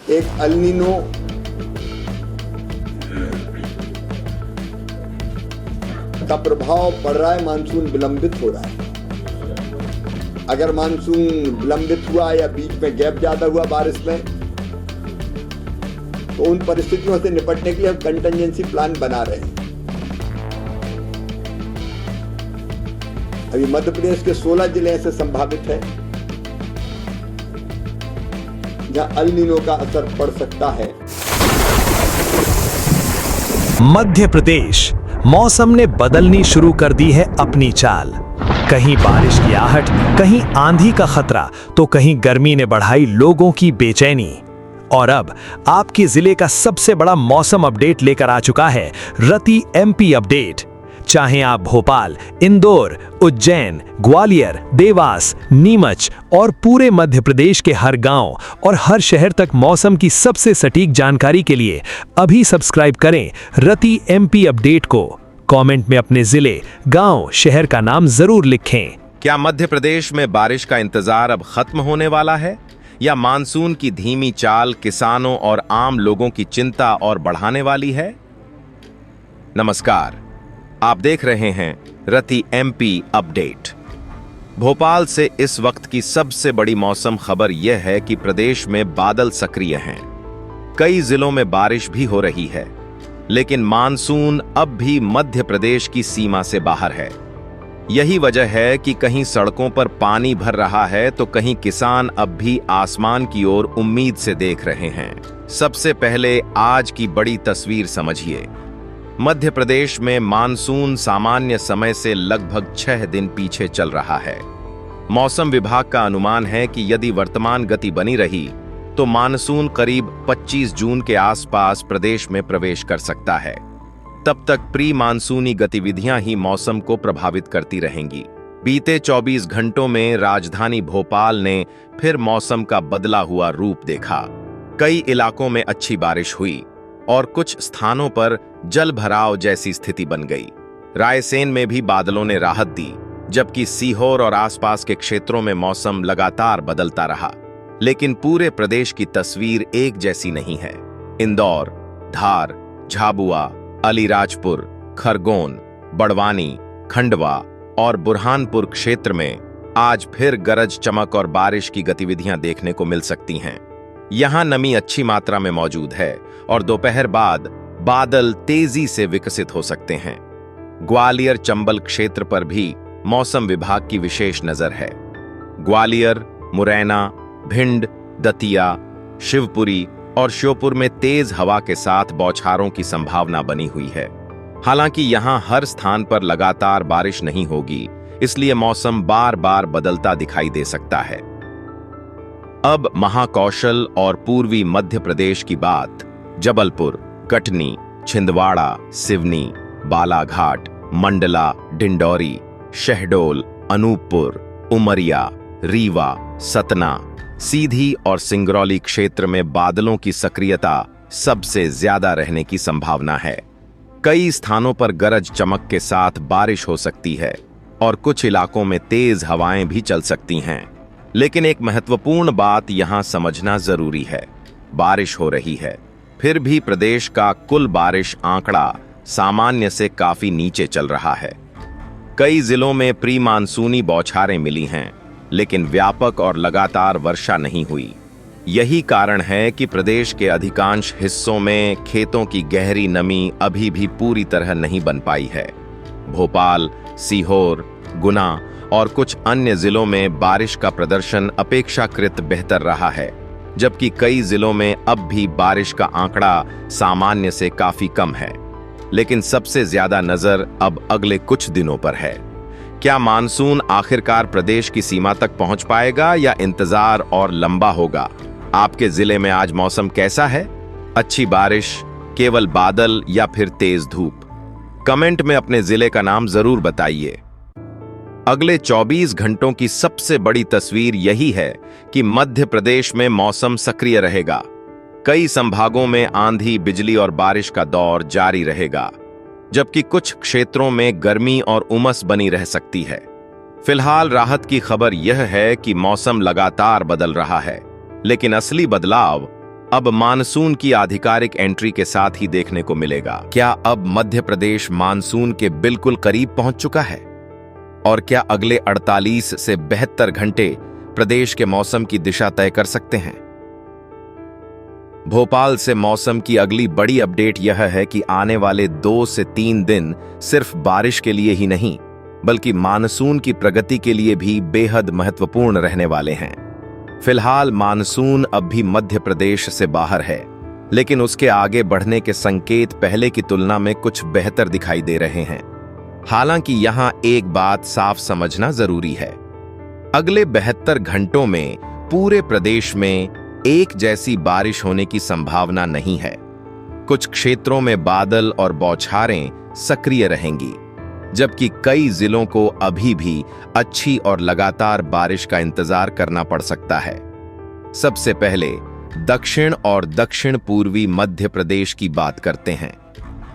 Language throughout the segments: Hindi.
एक अल नीनो का प्रभाव पड़ रहा है, मानसून विलंबित हो रहा है। अगर मानसून विलंबित हुआ या बीच में गैप ज्यादा हुआ बारिश में, तो उन परिस्थितियों से निपटने के लिए हम कंटिजेंसी प्लान बना रहे हैं। अभी मध्य प्रदेश के 16 जिले ऐसे संभावित है जहां अल नीनो का असर पड़ सकता है। मध्य प्रदेश मौसम ने बदलनी शुरू कर दी है अपनी चाल। कहीं बारिश की आहट, कहीं आंधी का खतरा, तो कहीं गर्मी ने बढ़ाई लोगों की बेचैनी। और अब आपके जिले का सबसे बड़ा मौसम अपडेट लेकर आ चुका है रति एमपी अपडेट। चाहे आप भोपाल, इंदौर, उज्जैन, ग्वालियर, देवास, नीमच और पूरे मध्य प्रदेश के हर गांव और हर शहर तक मौसम की सबसे सटीक जानकारी के लिए अभी सब्सक्राइब करें रति एमपी अपडेट को। कमेंट में अपने जिले, गांव, शहर का नाम जरूर लिखें। क्या मध्य प्रदेश में बारिश का इंतजार अब खत्म होने वाला है, या मानसून की धीमी चाल किसानों और आम लोगों की चिंता और बढ़ाने वाली है? नमस्कार, आप देख रहे हैं रति एमपी अपडेट। भोपाल से इस वक्त की सबसे बड़ी मौसम खबर यह है कि प्रदेश में बादल सक्रिय हैं। कई जिलों में बारिश भी हो रही है, लेकिन मानसून अब भी मध्य प्रदेश की सीमा से बाहर है। यही वजह है कि कहीं सड़कों पर पानी भर रहा है, तो कहीं किसान अब भी आसमान की ओर उम्मीद से देख रहे हैं। सबसे पहले आज की बड़ी तस्वीर समझिए। मध्य प्रदेश में मानसून सामान्य समय से लगभग 6 दिन पीछे चल रहा है। मौसम विभाग का अनुमान है कि यदि वर्तमान गति बनी रही तो मानसून करीब 25 जून के आसपास प्रदेश में प्रवेश कर सकता है। तब तक प्री मानसूनी गतिविधियां ही मौसम को प्रभावित करती रहेंगी। बीते 24 घंटों में राजधानी भोपाल ने फिर मौसम का बदला हुआ रूप देखा। कई इलाकों में अच्छी बारिश हुई और कुछ स्थानों पर जल भराव जैसी स्थिति बन गई। रायसेन में भी बादलों ने राहत दी, जबकि सीहोर और आसपास के क्षेत्रों में मौसम लगातार बदलता रहा। लेकिन पूरे प्रदेश की तस्वीर एक जैसी नहीं है। इंदौर, धार, झाबुआ, अलीराजपुर, खरगोन, बड़वानी, खंडवा और बुरहानपुर क्षेत्र में आज फिर गरज चमक और बारिश की गतिविधियां देखने को मिल सकती हैं। यहां नमी अच्छी मात्रा में मौजूद है और दोपहर बाद बादल तेजी से विकसित हो सकते हैं। ग्वालियर चंबल क्षेत्र पर भी मौसम विभाग की विशेष नजर है। ग्वालियर, मुरैना, भिंड, दतिया, शिवपुरी और श्योपुर में तेज हवा के साथ बौछारों की संभावना बनी हुई है। हालांकि यहां हर स्थान पर लगातार बारिश नहीं होगी, इसलिए मौसम बार बार बदलता दिखाई दे सकता है। अब महाकौशल और पूर्वी मध्य प्रदेश की बात। जबलपुर, कटनी, छिंदवाड़ा, सिवनी, बालाघाट, मंडला, डिंडौरी, शहडोल, अनूपपुर, उमरिया, रीवा, सतना, सीधी और सिंगरौली क्षेत्र में बादलों की सक्रियता सबसे ज्यादा रहने की संभावना है। कई स्थानों पर गरज चमक के साथ बारिश हो सकती है और कुछ इलाकों में तेज हवाएं भी चल सकती हैं। लेकिन एक महत्वपूर्ण बात यहां समझना जरूरी है। बारिश हो रही है, फिर भी प्रदेश का कुल बारिश आंकड़ा सामान्य से काफी नीचे चल रहा है। कई जिलों में प्री मानसूनी बौछारें मिली हैं, लेकिन व्यापक और लगातार वर्षा नहीं हुई। यही कारण है कि प्रदेश के अधिकांश हिस्सों में खेतों की गहरी नमी अभी भी पूरी तरह नहीं बन पाई है। भोपाल, सीहोर, गुना और कुछ अन्य जिलों में बारिश का प्रदर्शन अपेक्षाकृत बेहतर रहा है, जबकि कई जिलों में अब भी बारिश का आंकड़ा सामान्य से काफी कम है। लेकिन सबसे ज्यादा नजर अब अगले कुछ दिनों पर है। क्या मानसून आखिरकार प्रदेश की सीमा तक पहुंच पाएगा या इंतजार और लंबा होगा? आपके जिले में आज मौसम कैसा है? अच्छी बारिश, केवल बादल या फिर तेज धूप? कमेंट में अपने जिले का नाम जरूर बताइए। अगले 24 घंटों की सबसे बड़ी तस्वीर यही है कि मध्य प्रदेश में मौसम सक्रिय रहेगा। कई संभागों में आंधी, बिजली और बारिश का दौर जारी रहेगा, जबकि कुछ क्षेत्रों में गर्मी और उमस बनी रह सकती है। फिलहाल राहत की खबर यह है कि मौसम लगातार बदल रहा है, लेकिन असली बदलाव अब मानसून की आधिकारिक एंट्री के साथ ही देखने को मिलेगा। क्या अब मध्य प्रदेश मानसून के बिल्कुल करीब पहुंच चुका है? और क्या अगले 48 से 72 घंटे प्रदेश के मौसम की दिशा तय कर सकते हैं? भोपाल से मौसम की अगली बड़ी अपडेट यह है कि आने वाले 2 से 3 दिन सिर्फ बारिश के लिए ही नहीं, बल्कि मानसून की प्रगति के लिए भी बेहद महत्वपूर्ण रहने वाले हैं। फिलहाल मानसून अब भी मध्य प्रदेश से बाहर है, लेकिन उसके आगे बढ़ने के संकेत पहले की तुलना में कुछ बेहतर दिखाई दे रहे हैं। हालांकि यहां एक बात साफ समझना जरूरी है, अगले 72 घंटों में पूरे प्रदेश में एक जैसी बारिश होने की संभावना नहीं है। कुछ क्षेत्रों में बादल और बौछारें सक्रिय रहेंगी, जबकि कई जिलों को अभी भी अच्छी और लगातार बारिश का इंतजार करना पड़ सकता है। सबसे पहले दक्षिण और दक्षिण पूर्वी मध्य प्रदेश की बात करते हैं।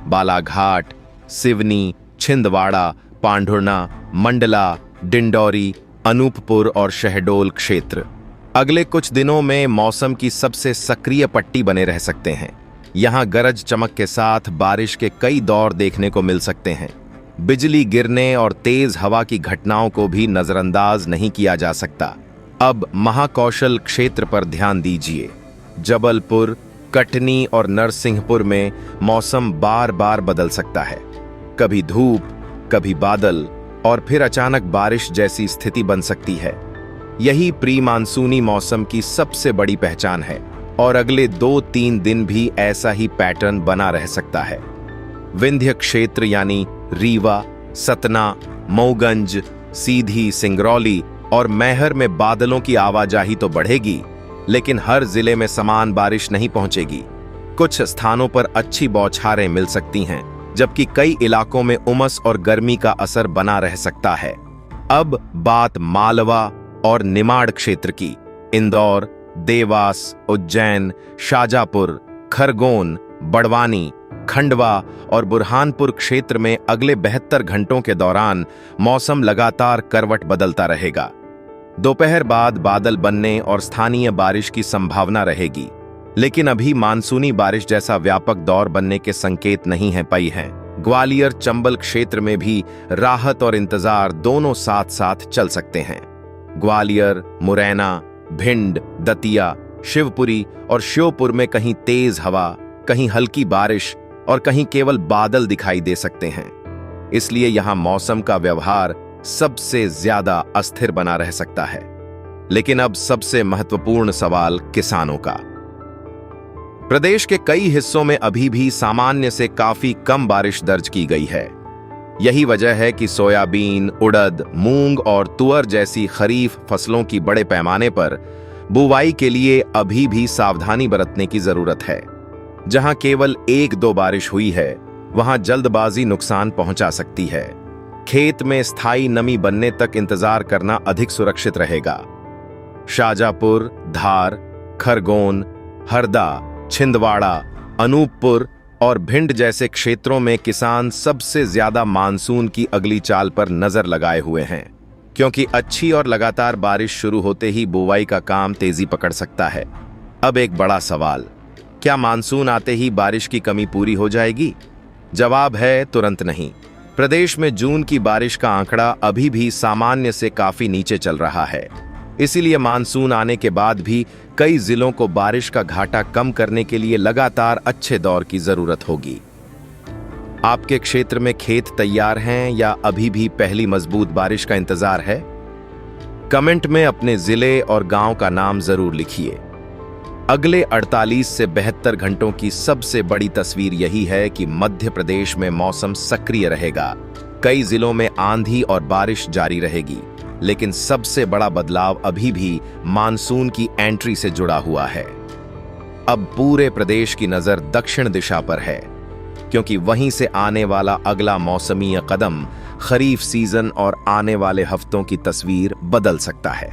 बालाघाट, सिवनी, छिंदवाड़ा, पांढुर्णा, मंडला, डिंडौरी, अनूपपुर और शहडोल क्षेत्र अगले कुछ दिनों में मौसम की सबसे सक्रिय पट्टी बने रह सकते हैं। यहां गरज चमक के साथ बारिश के कई दौर देखने को मिल सकते हैं। बिजली गिरने और तेज हवा की घटनाओं को भी नजरअंदाज नहीं किया जा सकता। अब महाकौशल क्षेत्र पर ध्यान दीजिए। जबलपुर, कटनी और नरसिंहपुर में मौसम बार बार बदल सकता है। कभी धूप, कभी बादल और फिर अचानक बारिश जैसी स्थिति बन सकती है। यही प्री मानसूनी मौसम की सबसे बड़ी पहचान है और अगले 2-3 दिन भी ऐसा ही पैटर्न बना रह सकता है। विंध्य क्षेत्र यानी रीवा, सतना, मऊगंज, सीधी, सिंगरौली और मैहर में बादलों की आवाजाही तो बढ़ेगी, लेकिन हर जिले में समान बारिश नहीं पहुंचेगी। कुछ स्थानों पर अच्छी बौछारें मिल सकती हैं, जबकि कई इलाकों में उमस और गर्मी का असर बना रह सकता है। अब बात मालवा और निमाड़ क्षेत्र की। इंदौर, देवास, उज्जैन, शाजापुर, खरगोन, बड़वानी, खंडवा और बुरहानपुर क्षेत्र में अगले 72 घंटों के दौरान मौसम लगातार करवट बदलता रहेगा। दोपहर बाद बादल बनने और स्थानीय बारिश की संभावना रहेगी, लेकिन अभी मानसूनी बारिश जैसा व्यापक दौर बनने के संकेत नहीं है पाई हैं। ग्वालियर, चंबल क्षेत्र में भी राहत और इंतजार दोनों साथ साथ चल सकते हैं। ग्वालियर, मुरैना, भिंड, दतिया, शिवपुरी और श्योपुर में कहीं तेज हवा, कहीं हल्की बारिश और कहीं केवल बादल दिखाई दे सकते हैं। इसलिए यहां मौसम का व्यवहार सबसे ज्यादा अस्थिर बना रह सकता है। लेकिन अब सबसे महत्वपूर्ण सवाल किसानों का। प्रदेश के कई हिस्सों में अभी भी सामान्य से काफी कम बारिश दर्ज की गई है। यही वजह है कि सोयाबीन, उड़द, मूंग और तुअर जैसी खरीफ फसलों की बड़े पैमाने पर बुवाई के लिए अभी भी सावधानी बरतने की जरूरत है। जहां केवल 1-2 बारिश हुई है, वहां जल्दबाजी नुकसान पहुंचा सकती है। खेत में स्थायी नमी बनने तक इंतजार करना अधिक सुरक्षित रहेगा। शाजापुर, धार, खरगोन, हरदा, छिंदवाड़ा, अनूपपुर और भिंड जैसे क्षेत्रों में किसान सबसे ज्यादा मानसून की अगली चाल पर नजर लगाए हुए हैं, क्योंकि अच्छी और लगातार बारिश शुरू होते ही बुवाई का काम तेजी पकड़ सकता है। अब एक बड़ा सवाल, क्या मानसून आते ही बारिश की कमी पूरी हो जाएगी? जवाब है तुरंत नहीं। प्रदेश में जून की बारिश का आंकड़ा अभी भी सामान्य से काफी नीचे चल रहा है। इसीलिए मानसून आने के बाद भी कई जिलों को बारिश का घाटा कम करने के लिए लगातार अच्छे दौर की जरूरत होगी। आपके क्षेत्र में खेत तैयार हैं या अभी भी पहली मजबूत बारिश का इंतजार है? कमेंट में अपने जिले और गांव का नाम जरूर लिखिए। अगले 48 से 72 घंटों की सबसे बड़ी तस्वीर यही है कि मध्य प्रदेश में मौसम सक्रिय रहेगा। कई जिलों में आंधी और बारिश जारी रहेगी, लेकिन सबसे बड़ा बदलाव अभी भी मानसून की एंट्री से जुड़ा हुआ है। अब पूरे प्रदेश की नजर दक्षिण दिशा पर है, क्योंकि वहीं से आने वाला अगला मौसमी कदम खरीफ सीजन और आने वाले हफ्तों की तस्वीर बदल सकता है।